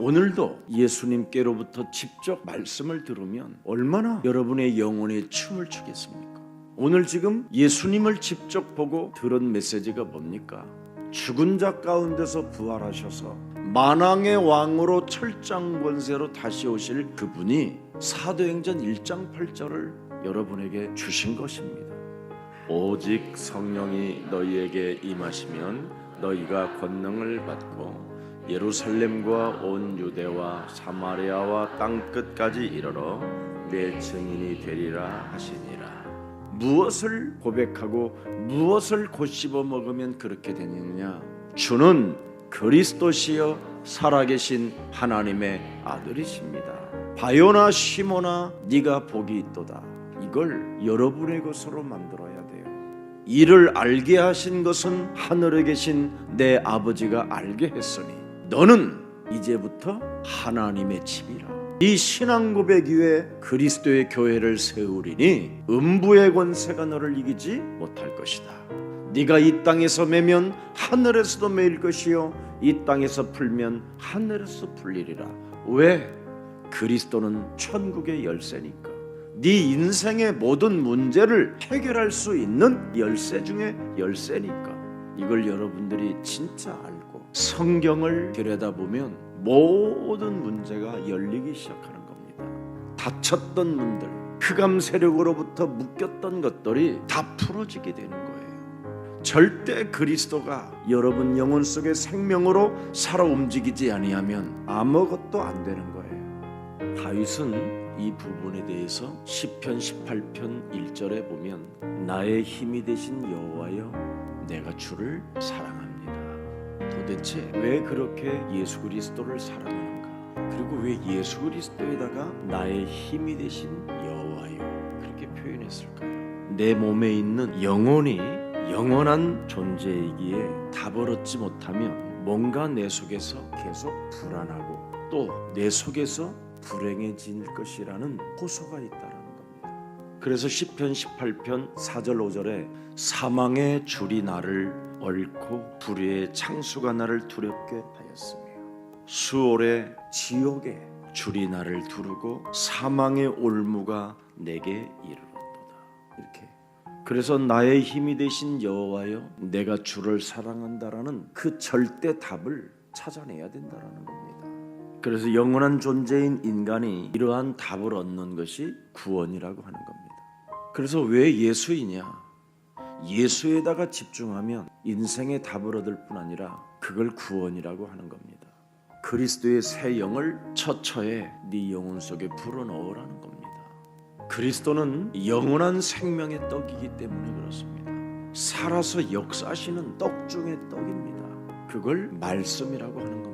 오늘도 예수님께로부터 직접 말씀을 들으면 얼마나 여러분의 영혼에 춤을 추겠습니까? 오늘 지금 예수님을 직접 보고 들은 메시지가 뭡니까? 죽은 자 가운데서 부활하셔서 만왕의 왕으로 철장 권세로 다시 오실 그분이 사도행전 1장 8절을 여러분에게 주신 것입니다. 오직 성령이 너희에게 임하시면 너희가 권능을 받고 예루살렘과 온 유대와 사마리아와 땅끝까지 이르러 내 증인이 되리라 하시니라. 무엇을 고백하고 무엇을 곧씹어 먹으면 그렇게 되느냐? 주는 그리스도시여 살아계신 하나님의 아들이십니다. 바요나 시모나 네가 복이 있도다. 이걸 여러분의 것으로 만들어야 돼요. 이를 알게 하신 것은 하늘에 계신 내 아버지가 알게 했으니 너는 이제부터 하나님의 집이라. 이 신앙 고백 위에 그리스도의 교회를 세우리니 음부의 권세가 너를 이기지 못할 것이다. 네가 이 땅에서 매면 하늘에서도 매일 것이요 이 땅에서 풀면 하늘에서 풀리리라. 왜? 그리스도는 천국의 열쇠니까. 네 인생의 모든 문제를 해결할 수 있는 열쇠 중에 열쇠니까. 이걸 여러분들이 진짜 알고 성경을 들여다보면 모든 문제가 열리기 시작하는 겁니다. 닫혔던 문들, 흑암 세력으로부터 묶였던 것들이 다 풀어지게 되는 거예요. 절대 그리스도가 여러분 영혼 속의 생명으로 살아 움직이지 아니하면 아무것도 안 되는 거예요. 다윗은 이 부분에 대해서 시편 18편 1절에 보면 나의 힘이 되신 여호와여 내가 주를 사랑합니다. 도대체 왜 그렇게 예수 그리스도를 사랑하는가? 그리고 왜 예수 그리스도에다가 나의 힘이 되신 여호와여 그렇게 표현했을까요? 내 몸에 있는 영혼이 영원한 존재이기에 답을 얻지 못하면 뭔가 내 속에서 계속 불안하고 또 내 속에서 불행해질 것이라는 호소가 있다는 겁니다. 그래서 시편 18편 4절 5절에 사망의 줄이 나를 얽고 불의의 창수가 나를 두렵게 하였으며 수월의 지옥의 줄이 나를 두르고 사망의 올무가 내게 이르렀도다. 이렇게. 그래서 나의 힘이 되신 여호와여 내가 주를 사랑한다라는 그 절대 답을 찾아내야 된다라는 겁니다. 그래서 영원한 존재인 인간이 이러한 답을 얻는 것이 구원이라고 하는 겁니다. 그래서 왜 예수이냐? 예수에다가 집중하면 인생의 답을 얻을 뿐 아니라 그걸 구원이라고 하는 겁니다. 그리스도의 새 영을 처처에 네 영혼 속에 불어넣으라는 겁니다. 그리스도는 영원한 생명의 떡이기 때문에 그렇습니다. 살아서 역사하시는 떡 중의 떡입니다. 그걸 말씀이라고 하는 겁니다.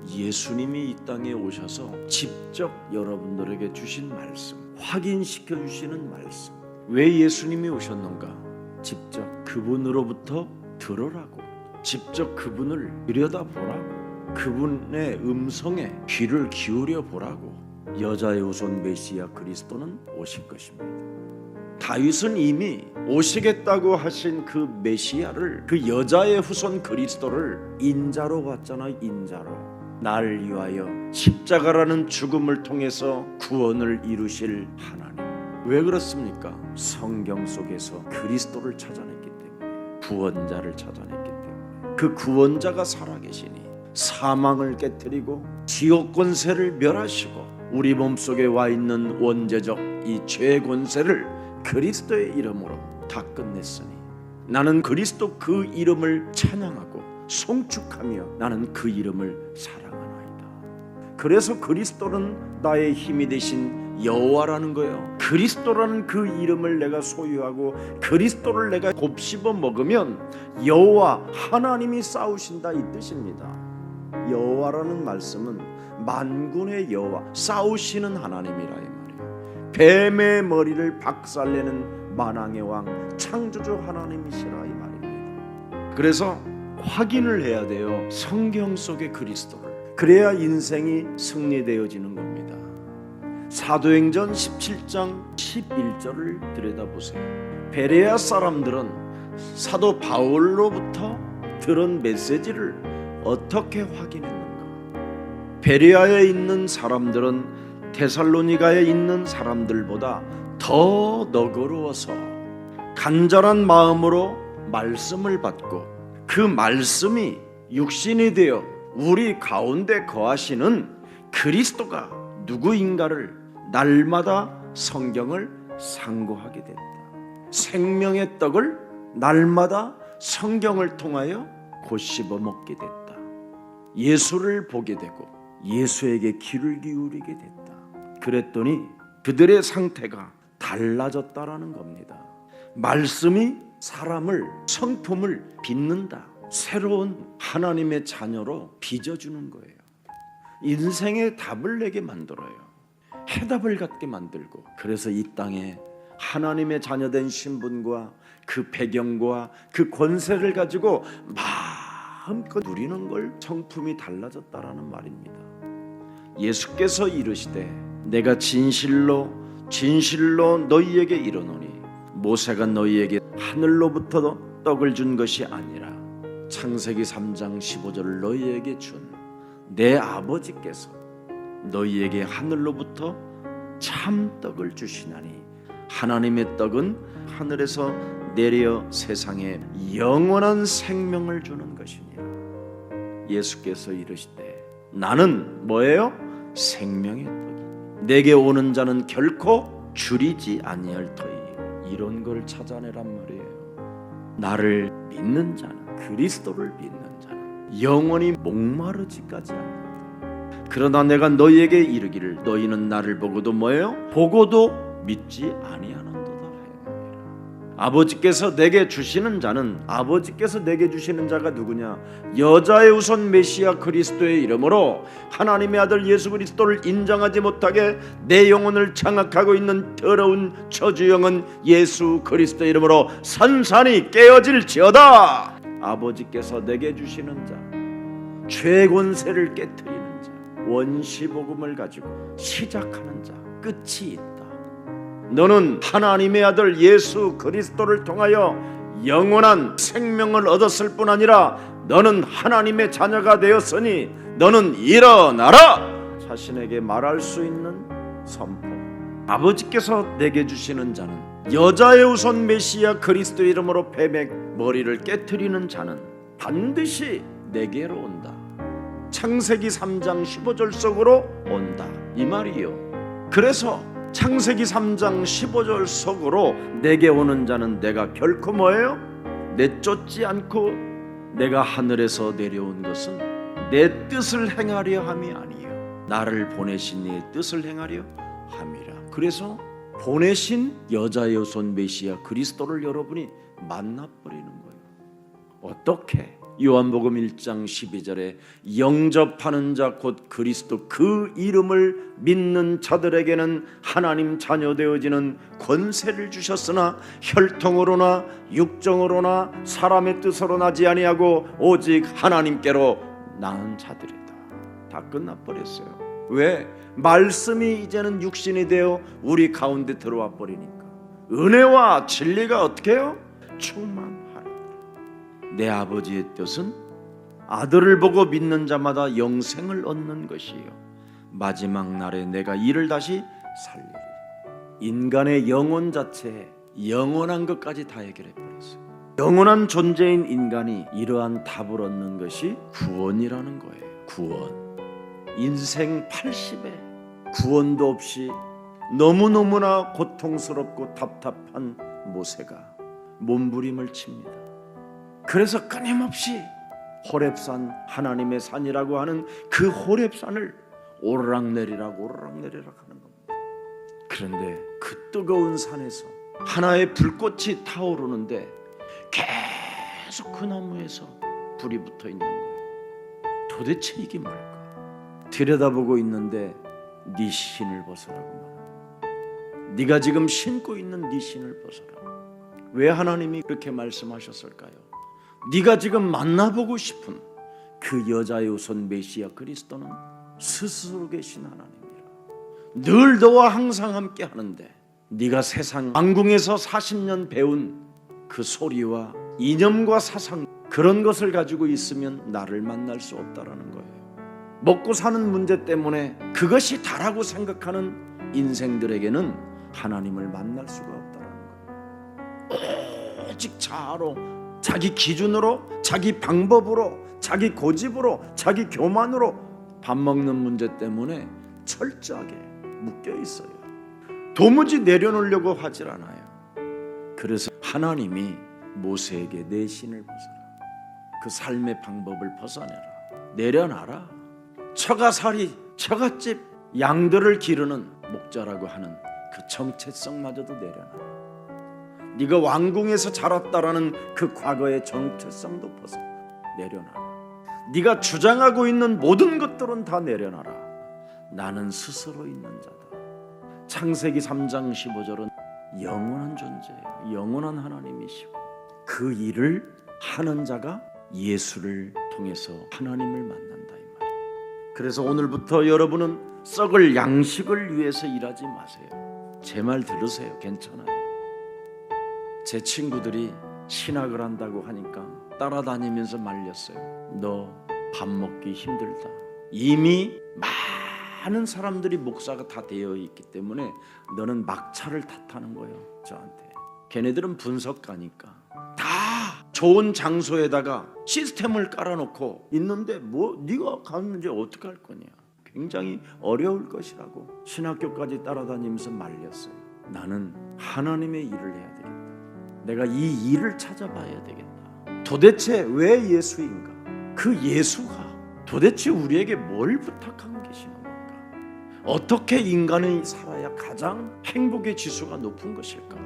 예수님이 이 땅에 오셔서 직접 여러분들에게 주신 말씀, 확인시켜 주시는 말씀. 왜 예수님이 오셨는가? 직접 그분으로부터 들으라고, 직접 그분을 들여다보라고, 그분의 음성에 귀를 기울여 보라고. 여자의 후손 메시아 그리스도는 오실 것입니다. 다윗은 이미 오시겠다고 하신 그 메시아를, 그 여자의 후손 그리스도를 인자로 봤잖아요. 인자로. 날 위하여 십자가라는 죽음을 통해서 구원을 이루실 하나님. 왜 그렇습니까? 성경 속에서 그리스도를 찾아냈기 때문에, 구원자를 찾아냈기 때문에. 그 구원자가 살아계시니 사망을 깨뜨리고 지옥 권세를 멸하시고 우리 몸속에 와 있는 원죄적 이 죄 권세를 그리스도의 이름으로 다 끝냈으니 나는 그리스도 그 이름을 찬양하고 송축하며 나는 그 이름을 사랑하나이다. 그래서 그리스도는 나의 힘이 되신 여호와라는 거예요. 그리스도라는 그 이름을 내가 소유하고 그리스도를 내가 곱씹어 먹으면 여호와 하나님이 싸우신다 이 뜻입니다. 여호와라는 말씀은 만군의 여호와, 싸우시는 하나님이라 이 말이에요. 뱀의 머리를 박살내는 만왕의 왕, 창조주 하나님이시라 이 말입니다. 그래서 확인을 해야 돼요. 성경 속의 그리스도를. 그래야 인생이 승리되어지는 겁니다. 사도행전 17장 11절을 들여다보세요. 베레아 사람들은 사도 바울로부터 들은 메시지를 어떻게 확인했는가? 베레아에 있는 사람들은 데살로니가에 있는 사람들보다 더 너그러워서 간절한 마음으로 말씀을 받고 그 말씀이 육신이 되어 우리 가운데 거하시는 그리스도가 누구인가를 날마다 성경을 상고하게 됐다. 생명의 떡을 날마다 성경을 통하여 곱씹어 먹게 됐다. 예수를 보게 되고 예수에게 귀를 기울이게 됐다. 그랬더니 그들의 상태가 달라졌다라는 겁니다. 말씀이 사람을, 성품을 빚는다. 새로운 하나님의 자녀로 빚어주는 거예요. 인생의 답을 내게 만들어요. 해답을 갖게 만들고, 그래서 이 땅에 하나님의 자녀된 신분과 그 배경과 그 권세를 가지고 마음껏 누리는 걸 성품이 달라졌다라는 말입니다. 예수께서 이르시되 내가 진실로 너희에게 이르노니 모세가 너희에게 하늘로부터 떡을 준 것이 아니라 창세기 3장 15절을 너희에게 준 내 아버지께서 너희에게 하늘로부터 참 떡을 주시나니 하나님의 떡은 하늘에서 내려 세상에 영원한 생명을 주는 것이니라. 예수께서 이르시되 나는 뭐예요? 생명의 떡이 내게 오는 자는 결코 줄이지 아니할 터이. 이런 걸 찾아내란 말이에요. 나를 믿는 자는, 그리스도를 믿는 자는 영원히 목마르지까지 않는다. 그러나 내가 너희에게 이르기를 너희는 나를 보고도 뭐예요? 보고도 믿지 아니하는도다 하였느니라. 아버지께서 내게 주시는 자는, 아버지께서 내게 주시는 자가 누구냐? 여자의 우선 메시아 그리스도의 이름으로 하나님의 아들 예수 그리스도를 인정하지 못하게 내 영혼을 장악하고 있는 더러운 저주영은 예수 그리스도의 이름으로 산산이 깨어질지어다. 아버지께서 내게 주시는 자, 죄권세를 깨트리는 자, 원시복음을 가지고 시작하는 자, 끝이 있다. 너는 하나님의 아들 예수 그리스도를 통하여 영원한 생명을 얻었을 뿐 아니라 너는 하나님의 자녀가 되었으니 너는 일어나라. 자신에게 말할 수 있는 선포. 아버지께서 내게 주시는 자는, 여자의 우선 메시아 그리스도 이름으로 뱀의 머리를 깨트리는 자는 반드시 내게로 온다. 창세기 3장 15절 속으로 온다, 이 말이요. 그래서 창세기 3장 15절 속으로 내게 오는 자는 내가 결코 뭐예요? 내쫓지 않고 내가 하늘에서 내려온 것은 내 뜻을 행하려 함이 아니요 나를 보내신 이의 뜻을 행하려 함이라. 그래서 보내신 여자의 후손 메시아 그리스도를 여러분이 만나버리는 거예요. 어떻게? 요한복음 1장 12절에 영접하는 자 곧 그리스도 그 이름을 믿는 자들에게는 하나님 자녀 되어지는 권세를 주셨으나 혈통으로나 육정으로나 사람의 뜻으로 나지 아니하고 오직 하나님께로 낳은 자들이다. 다 끝나버렸어요. 왜? 말씀이 이제는 육신이 되어 우리 가운데 들어와 버리니까. 은혜와 진리가 어떻게 해요? 충만하라. 내 아버지의 뜻은 아들을 보고 믿는 자마다 영생을 얻는 것이요 마지막 날에 내가 이를 다시 살리리. 인간의 영혼 자체에 영원한 것까지 다 해결해 버렸어요. 영원한 존재인 인간이 이러한 답을 얻는 것이 구원이라는 거예요. 구원. 인생 80에 구원도 없이 너무너무나 고통스럽고 답답한 모세가 몸부림을 칩니다. 그래서 끊임없이 호렙산, 하나님의 산이라고 하는 그 호렙산을 오르락내리락 하는 겁니다. 그런데 그 뜨거운 산에서 하나의 불꽃이 타오르는데 계속 그 나무에서 불이 붙어 있는 거예요. 도대체 이게 뭘까? 들여다보고 있는데 네 신을 벗어라고 말합니다. 네가 지금 신고 있는 네 신을 벗어라. 왜 하나님이 그렇게 말씀하셨을까요? 네가 지금 만나보고 싶은 그 여자의 우선 메시아 그리스도는 스스로 계신 하나님이라. 늘 너와 항상 함께 하는데 네가 세상 왕궁에서 40년 배운 그 소리와 이념과 사상, 그런 것을 가지고 있으면 나를 만날 수 없다라는 거예요. 먹고 사는 문제 때문에 그것이 다라고 생각하는 인생들에게는 하나님을 만날 수가 없다는 거예요. 오직 자아로, 자기 기준으로, 자기 방법으로, 자기 고집으로, 자기 교만으로 밥 먹는 문제 때문에 철저하게 묶여 있어요. 도무지 내려놓으려고 하질 않아요. 그래서 하나님이 모세에게 내 신을 벗어라, 그 삶의 방법을 벗어내라, 내려놔라. 처가살이, 처갓집 양들을 기르는 목자라고 하는 그 정체성마저도 내려놔라. 네가 왕궁에서 자랐다라는 그 과거의 정체성도 벗어 내려놔라. 네가 주장하고 있는 모든 것들은 다 내려놔라. 나는 스스로 있는 자다. 창세기 3장 15절은 영원한 존재예요. 영원한 하나님이시고 그 일을 하는 자가 예수를 통해서 하나님을 만난다 이 말이에요. 그래서 오늘부터 여러분은 썩을 양식을 위해서 일하지 마세요. 제 말 들으세요. 괜찮아요. 제 친구들이 신학을 한다고 하니까 따라다니면서 말렸어요. 너 밥 먹기 힘들다. 이미 많은 사람들이 목사가 다 되어 있기 때문에 너는 막차를 탓하는 거예요. 저한테. 걔네들은 분석가니까 다 좋은 장소에다가 시스템을 깔아놓고 있는데 뭐 네가 가면 이제 어떻게 할 거냐. 굉장히 어려울 것이라고 신학교까지 따라다니면서 말렸어요. 나는 하나님의 일을 해야 되겠다. 내가 이 일을 찾아봐야 되겠다. 도대체 왜 예수인가? 그 예수가 도대체 우리에게 뭘 부탁하고 계시는 건가? 어떻게 인간이 살아야 가장 행복의 지수가 높은 것일까?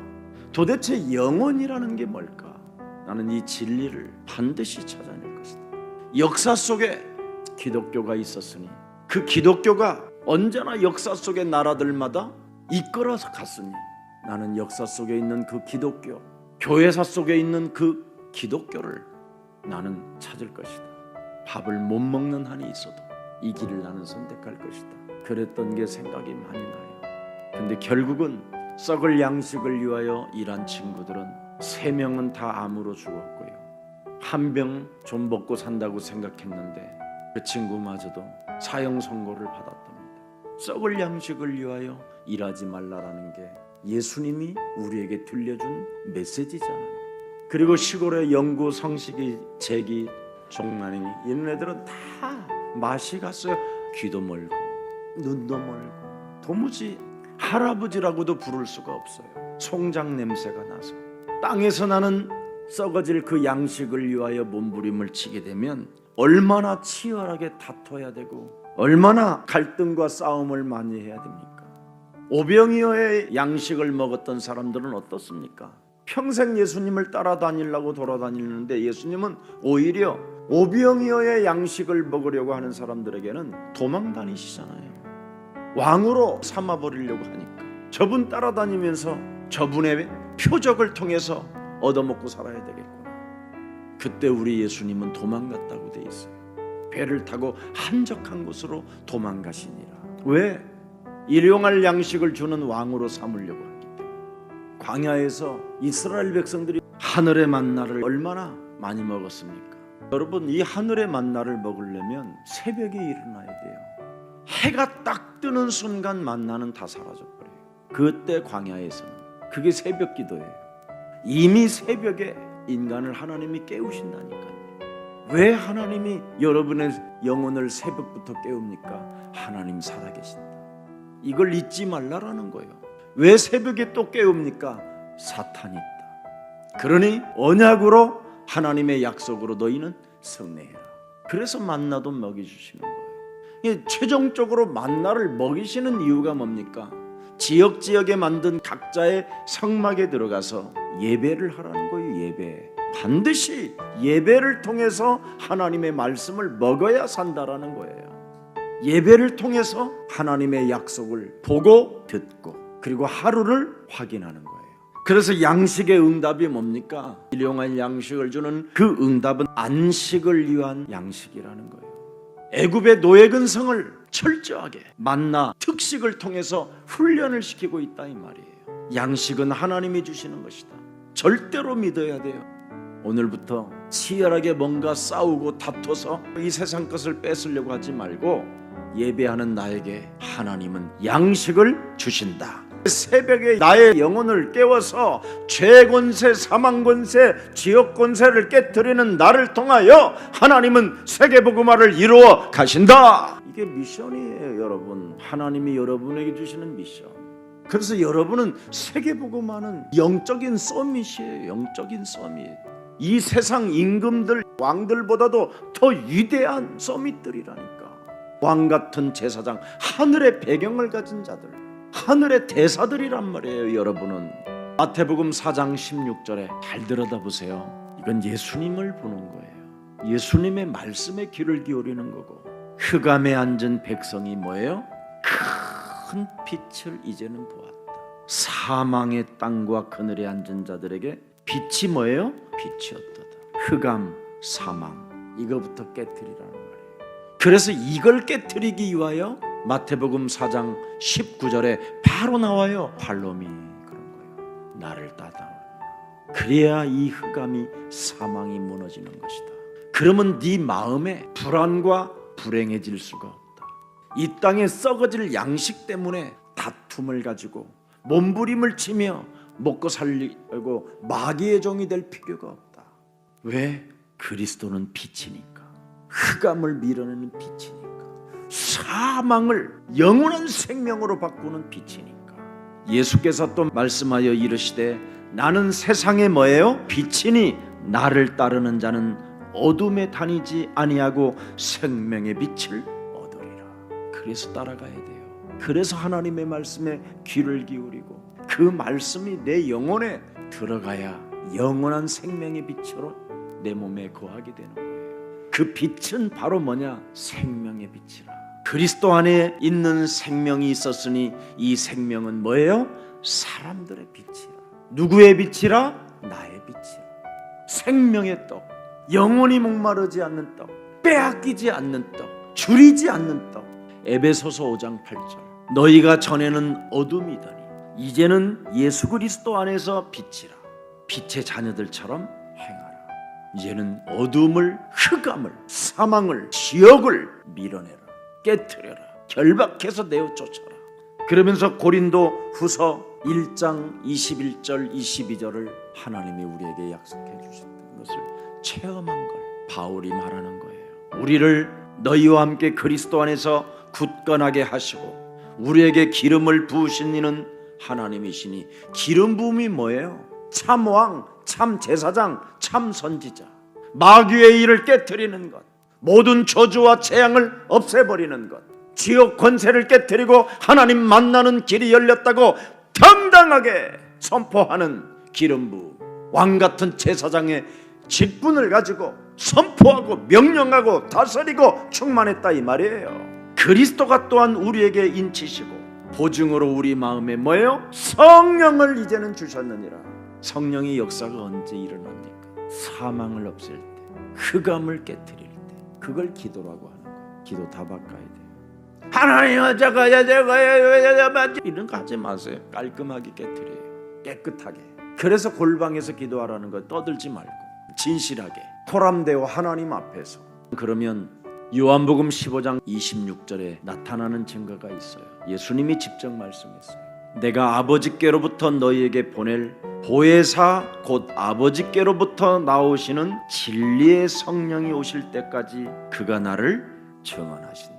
도대체 영혼이라는 게 뭘까? 나는 이 진리를 반드시 찾아낼 것이다. 역사 속에 기독교가 있었으니 그 기독교가 언제나 역사 속의 나라들마다 이끌어서 갔으니 나는 역사 속에 있는 그 기독교, 교회사 속에 있는 그 기독교를 나는 찾을 것이다. 밥을 못 먹는 한이 있어도 이 길을 나는 선택할 것이다. 그랬던 게 생각이 많이 나요. 근데 결국은 썩을 양식을 위하여 일한 친구들은 3명은 다 암으로 죽었고요. 한 병 좀 먹고 산다고 생각했는데 그 친구마저도 사형 선고를 받았답니다. 썩을 양식을 위하여 일하지 말라라는 게 예수님이 우리에게 들려준 메시지잖아요. 그리고 시골의 영구, 성식이, 재기, 종만이 이런 애들은 다 맛이 갔어요. 귀도 멀고 눈도 멀고 도무지 할아버지라고도 부를 수가 없어요. 송장 냄새가 나서 땅에서 나는 썩어질 그 양식을 위하여 몸부림을 치게 되면 얼마나 치열하게 다퉈야 되고 얼마나 갈등과 싸움을 많이 해야 됩니까? 오병이어의 양식을 먹었던 사람들은 어떻습니까? 평생 예수님을 따라다니려고 돌아다니는데 예수님은 오히려 오병이어의 양식을 먹으려고 하는 사람들에게는 도망다니시잖아요. 왕으로 삼아버리려고 하니까 저분 따라다니면서 저분의 표적을 통해서 얻어먹고 살아야 되겠구나. 그때 우리 예수님은 도망갔다고 돼 있어요. 배를 타고 한적한 곳으로 도망가시니라. 왜? 일용할 양식을 주는 왕으로 삼으려고 하기 때문에. 광야에서 이스라엘 백성들이 하늘의 만나를 얼마나 많이 먹었습니까? 여러분, 이 하늘의 만나를 먹으려면 새벽에 일어나야 돼요. 해가 딱 뜨는 순간 만나는 다 사라져버려요. 그때 광야에서는 그게 새벽 기도예요. 이미 새벽에 인간을 하나님이 깨우신다니까요. 왜 하나님이 여러분의 영혼을 새벽부터 깨웁니까? 하나님 살아계신다. 이걸 잊지 말라라는 거예요. 왜 새벽에 또 깨웁니까? 사탄이 있다. 그러니 언약으로 하나님의 약속으로 너희는 성례해라. 그래서 만나도 먹여주시는 거예요. 최종적으로 만나를 먹이시는 이유가 뭡니까? 지역에 만든 각자의 성막에 들어가서 예배를 하라는 거예요. 예배. 반드시 예배를 통해서 하나님의 말씀을 먹어야 산다라는 거예요. 예배를 통해서 하나님의 약속을 보고 듣고 그리고 하루를 확인하는 거예요. 그래서 양식의 응답이 뭡니까? 일용할 양식을 주는 그 응답은 안식을 위한 양식이라는 거예요. 애굽의 노예근성을 철저하게 만나 특식을 통해서 훈련을 시키고 있다 이 말이에요. 양식은 하나님이 주시는 것이다. 절대로 믿어야 돼요. 오늘부터 치열하게 뭔가 싸우고 다퉈서 이 세상 것을 뺏으려고 하지 말고 예배하는 나에게 하나님은 양식을 주신다. 새벽에 나의 영혼을 깨워서 죄권세, 사망권세, 지옥권세를 깨뜨리는 나를 통하여 하나님은 세계복음화를 이루어 가신다. 이게 미션이에요, 여러분. 하나님이 여러분에게 주시는 미션. 그래서 여러분은 세계복음화는 영적인 서밋이에요. 영적인 서밋. 이 세상 임금들, 왕들보다도 더 위대한 서밋들이라니까. 왕같은 제사장, 하늘의 배경을 가진 자들, 하늘의 대사들이란 말이에요. 여러분은 마태복음 4장 16절에 잘 들여다보세요. 이건 예수님을 보는 거예요. 예수님의 말씀에 귀를 기울이는 거고, 흑암에 앉은 백성이 뭐예요? 큰 빛을 이제는 보았다. 사망의 땅과 그늘에 앉은 자들에게 빛이 뭐예요? 빛이었도다. 흑암, 사망, 이거부터 깨트리라는 말이에요. 그래서 이걸 깨트리기 위하여 마태복음 4장 19절에 바로 나와요. 발롬이 그런 거예요. 나를 따다오라. 그래야 이 흑암이, 사망이 무너지는 것이다. 그러면 네 마음에 불안과 불행해질 수가 없다. 이 땅에 썩어질 양식 때문에 다툼을 가지고 몸부림을 치며 먹고 살려고 마귀의 종이 될 필요가 없다. 왜? 그리스도는 빛이니까. 흑암을 밀어내는 빛이니까. 사망을 영원한 생명으로 바꾸는 빛이니까. 예수께서 또 말씀하여 이르시되 나는 세상에 뭐예요? 빛이니 나를 따르는 자는 어둠에 다니지 아니하고 생명의 빛을 얻으리라. 그래서 따라가야 돼요. 그래서 하나님의 말씀에 귀를 기울이고 그 말씀이 내 영혼에 들어가야 영원한 생명의 빛으로 내 몸에 거하게 되는 거예요. 그 빛은 바로 뭐냐? 생명의 빛이라. 그리스도 안에 있는 생명이 있었으니 이 생명은 뭐예요? 사람들의 빛이라. 누구의 빛이라? 나의 빛이라. 생명의 떡, 영원히 목마르지 않는 떡, 빼앗기지 않는 떡, 줄이지 않는 떡. 에베소서 5장 8절. 너희가 전에는 어둠이더니 이제는 예수 그리스도 안에서 빛이라. 빛의 자녀들처럼 행하라. 이제는 어둠을, 흑암을, 사망을, 지옥을 밀어내라. 깨트려라. 결박해서 내어 쫓아라. 그러면서 고린도 후서 1장 21절 22절을 하나님이 우리에게 약속해 주셨던 것을 체험한 걸 바울이 말하는 거예요. 우리를 너희와 함께 그리스도 안에서 굳건하게 하시고 우리에게 기름을 부으신 이는 하나님이시니, 기름 부음이 뭐예요? 참 왕, 참 제사장, 참 선지자. 마귀의 일을 깨트리는 것, 모든 저주와 재앙을 없애버리는 것, 지옥 권세를 깨트리고 하나님 만나는 길이 열렸다고 당당하게 선포하는 기름 부음. 왕같은 제사장의 직분을 가지고 선포하고 명령하고 다스리고 충만했다 이 말이에요. 그리스도가 또한 우리에게 인치시고 보증으로 우리 마음에 뭐예요? 성령을 이제는 주셨느니라. 성령의 역사가 언제 일어납니까? 사망을 없앨 때, 흑암을 깨트릴 때. 그걸 기도라고 하는 거예요. 기도 다 바꿔야 돼요. 하나님 저거야 이런 거 하지 마세요. 깔끔하게 깨트려요. 깨끗하게. 그래서 골방에서 기도하라는 거. 떠들지 말고 진실하게 코람데오 하나님 앞에서. 그러면 요한복음 15장 26절에 나타나는 증거가 있어요. 예수님이 직접 말씀했어요. 내가 아버지께로부터 너희에게 보낼 보혜사 곧 아버지께로부터 나오시는 진리의 성령이 오실 때까지 그가 나를 증언하신다.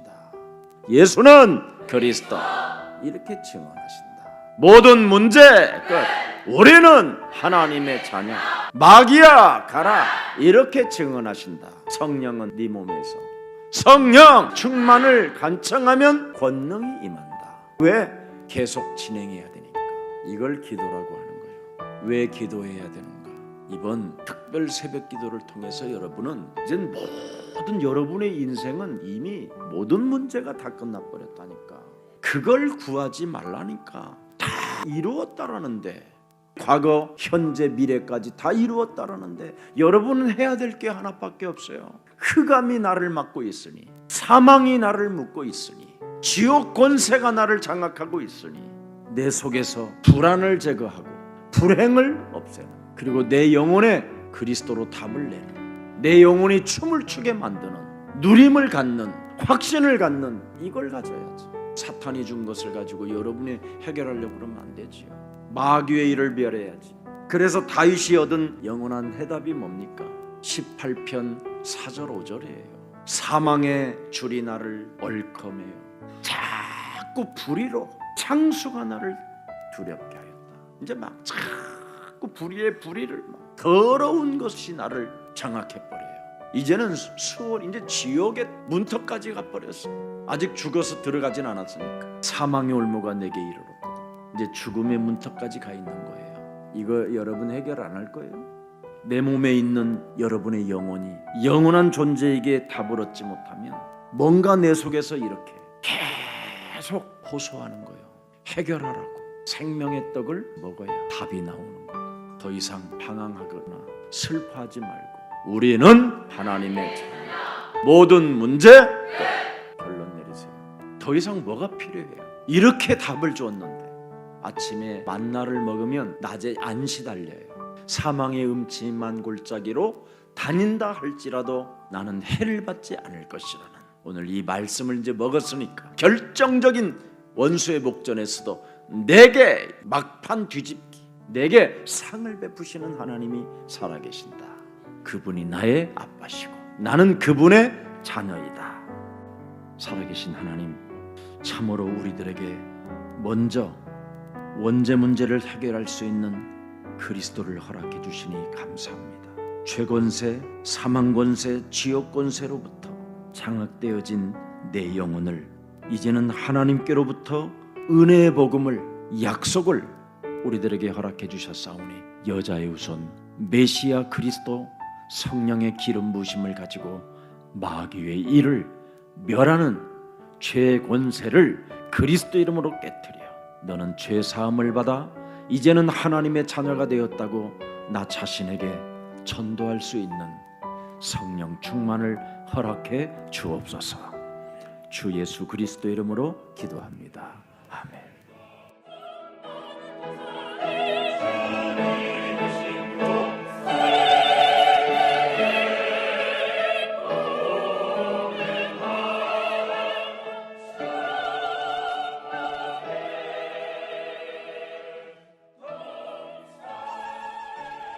예수는 그리스도, 이렇게 증언하신다. 모든 문제 끝. 우리는 하나님의 자녀. 마귀야 가라, 이렇게 증언하신다. 성령은 네 몸에서. 성령 충만을 간청하면 권능이 임한다. 왜? 계속 진행해야 되니까. 이걸 기도라고 하는 거예요. 왜 기도해야 되는가? 이번 특별 새벽 기도를 통해서 여러분은 이제 모든 여러분의 인생은 이미 모든 문제가 다 끝나버렸다니까. 그걸 구하지 말라니까. 다 이루었다라는데, 과거, 현재, 미래까지 다 이루었다라는데 여러분은 해야 될 게 하나밖에 없어요. 흑암이 나를 막고 있으니, 사망이 나를 묶고 있으니, 지옥 권세가 나를 장악하고 있으니 내 속에서 불안을 제거하고 불행을 없애는, 그리고 내 영혼에 그리스도로 답을 내는, 내 영혼이 춤을 추게 만드는, 누림을 갖는, 확신을 갖는 이걸 가져야지. 사탄이 준 것을 가지고 여러분이 해결하려고 그러면 안 되지요. 마귀의 일을 멸해야지. 그래서 다윗이 얻은 영원한 해답이 뭡니까? 18편 4절 5절이에요. 사망의 줄이 나를 얼컴해요. 자꾸 불의로 창수가 나를 두렵게 하였다. 이제 막 자꾸 불의를 막 더러운 것이 나를 장악해버려요. 이제는 수월, 이제 지옥의 문턱까지 가버렸어. 아직 죽어서 들어가진 않았으니까. 사망의 올무가 내게 이르렀거든. 이제 죽음의 문턱까지 가 있는 거예요. 이거 여러분 해결 안 할 거예요? 내 몸에 있는 여러분의 영혼이 영원한 존재에게 답을 얻지 못하면 뭔가 내 속에서 이렇게 계속 호소하는 거예요. 해결하라고. 생명의 떡을 먹어야 답이 나오는 거예요. 더 이상 방황하거나 슬퍼하지 말고 우리는 하나님의 자녀. 모든 문제 결론 내리세요. 더 이상 뭐가 필요해요? 이렇게 답을 줬는데 아침에 만나를 먹으면 낮에 안 시달려요. 사망의 음침한 골짜기로 다닌다 할지라도 나는 해를 받지 않을 것이라는, 오늘 이 말씀을 이제 먹었으니까 결정적인 원수의 목전에서도 내게 막판 뒤집기, 내게 상을 베푸시는 하나님이 살아계신다. 그분이 나의 아빠시고 나는 그분의 자녀이다. 살아계신 하나님, 참으로 우리들에게 먼저 원죄 문제를 해결할 수 있는 그리스도를 허락해 주시니 감사합니다. 죄권세, 사망권세, 지옥권세로부터 장악되어진 내 영혼을 이제는 하나님께로부터 은혜의 복음을, 약속을 우리들에게 허락해 주셨사오니 여자의 후손 메시아 그리스도 성령의 기름 부으심을 가지고 마귀의 일을 멸하는 죄의 권세를 그리스도 이름으로 깨뜨려 너는 죄 사함을 받아 이제는 하나님의 자녀가 되었다고 나 자신에게 전도할 수 있는 성령 충만을 허락해 주옵소서. 주 예수 그리스도 이름으로 기도합니다. 아멘.